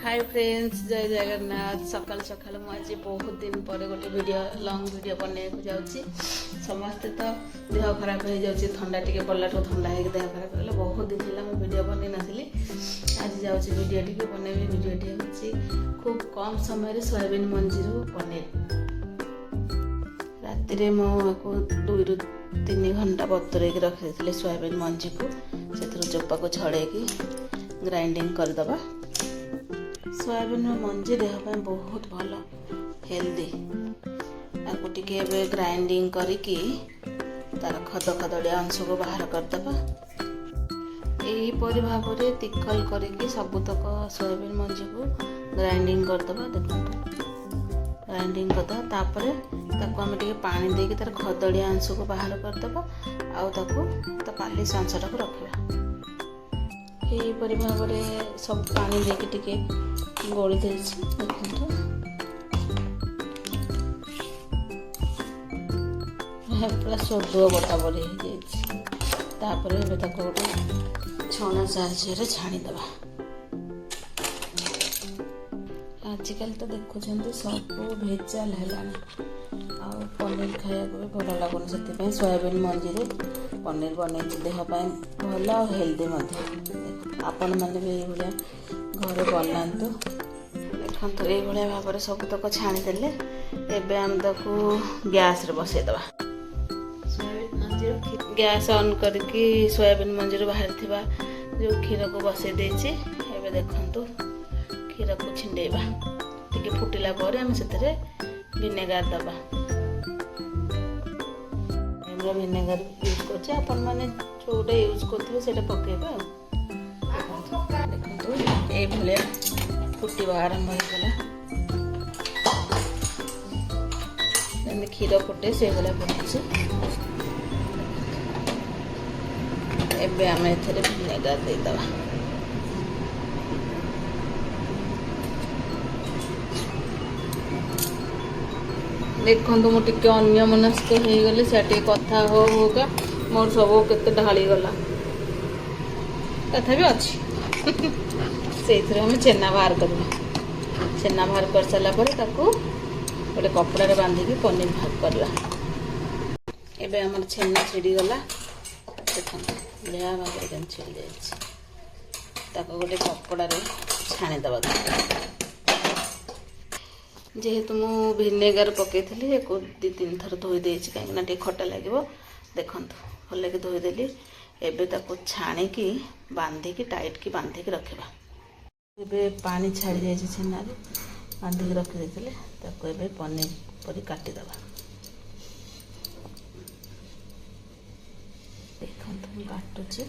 Hi friends, जय जगन्नाथ। सकाल सकाल मुझे बहुत दिन पर गोटे वीडियो लॉन्ग वीडियो बनवाक जाऊँगी। समस्ते तो देह खराब हो जाऊँगी, थंडा टी पड़ला थंडा हो देह खराब हो बहुत दिन है मुझे वीडियो बन नी। आज जाऊँगी वीडियो टी बनैबी। वीडियो टी हूँ खूब कम समय सोयाबीन मंजी पनीर। राति मुझको 2 ରୁ 3 घंटा बतुरे रखी सोयाबीन मंजी को से चोपा को छड़े ग्राइंडिंग करदबा। सोयाबीन मंजी देहपाई बहुत भल हेल्दी। आपको टिके ग्राइंडिंग करके तार खद खदड़िया अंश को बाहर करदबा। यहीपरि भाव में तिखल करके सबुतक सोयाबीन मंजी को ग्राइंडिंग करदबा। देखो ग्राइंडिंग करदबा तापर ताको आम टिके पानी देके तार खदड़िया अंश को बाहर करदबा। आउ ताको पालिश अंशटा को रखिबा। यहीपरि भाव में सब पानी देके टिके गोली देखो पूरा सोदुआ बटा बड़ी गोटे छणा साहाଯ୍य छाणीदबा। आजिकल तो देखुं सब भेजाल है पनीर खाया भी भल लगुन से सोयाबीन मंजी पनीर बन देहपाई भल और हेल्दी। आपण मैंने भी ये घरे बनातु। देखो ये भाव में सबुतक छाणीदे। एवं ताको गैस रे बसईदबा। गैस ऑन करके सोयाबीन मंजी बाहर थिबा जो क्षीर को बसई देछि। एबे देखंतु क्षीर को छिंडेबा। टिके फुटिला परे हम सेतरे विनेगार दबा। हमरा विनेगार यूज करछे, आपण माने जोडा यूज करथिबे सेटा पकेबा। देखंतु ए भले फुटिबा आरंभ हो गला। एने क्षीर फुटे से भले फुटछि। एबे आम एथरे विनेगार दे दबा। देखो मुझे अन्य मनस्क हो गली से कथा होगा मोर सब केते ढाली गला तथा अच्छी से हम छेना बाहर करवा। छेना बाहर कर सारा गोटे कपड़ा बांधिकी पनीर बाहर करवा। एबे हमर छेना छिड़ी गला। देखो बढ़िया भाव में छिड़ी जाए गोटे कपड़ा छाणी दबा। जेहेतु मु विनेगार पकई 2-3 थर धोई देछि कहीं खटा लगे। देखो भल लगे धोईदेली। एबे ताको छाणिकी बांधिकी टाइट की बांधिकी रखिबा। एबे पानी छाड़ी जाए छेना बांधिकी रखी देथिले ताको एबे पनीर परी काटी दबा। देखो काटुचे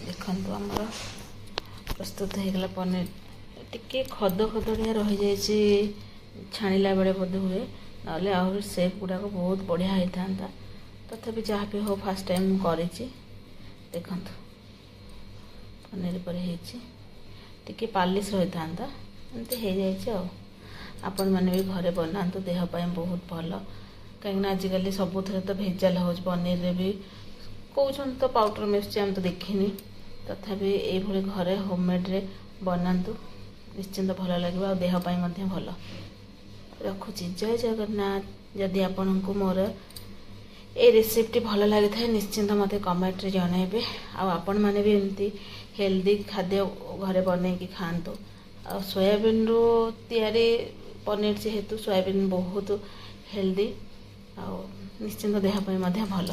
देखो आमर प्रस्तुत हो गला पनीर। टिके खद खदड़िया रही जाए छाणीला बेले बोधे हुए ना आहरी सेप गुड़ाक बहुत बढ़िया होता। तथापि जहाँ भी हो फास्ट टाइम करी। देखो पनीर पर टिके पालिश रही था एमती हो जाए। आपण मैंने भी घरे बनातु देहपाई बहुत भल। कहीं आजिकल सबुथ तो भेजाल हो पनीर रे भी कौन तो पाउडर मिसुचे आम तो देखनी। तथापि ये घरे होममेड रे बनातु निश्चिंत भल लगे और देहपाई भल। रखुची जय जगन्नाथ। जदि आपण को मोर ए रेसिपी भल लगी था निश्चिंत मत कमेंट रे जनइबे। आपण मैंने भी एमती हेल्दी खाद्य घरे बनईकी खातु। आ सोयाबीन रो तैयारी पनीर जेहेतु सोयाबीन बहुत हेल्दी आ निश्चिंत देहपाई भल।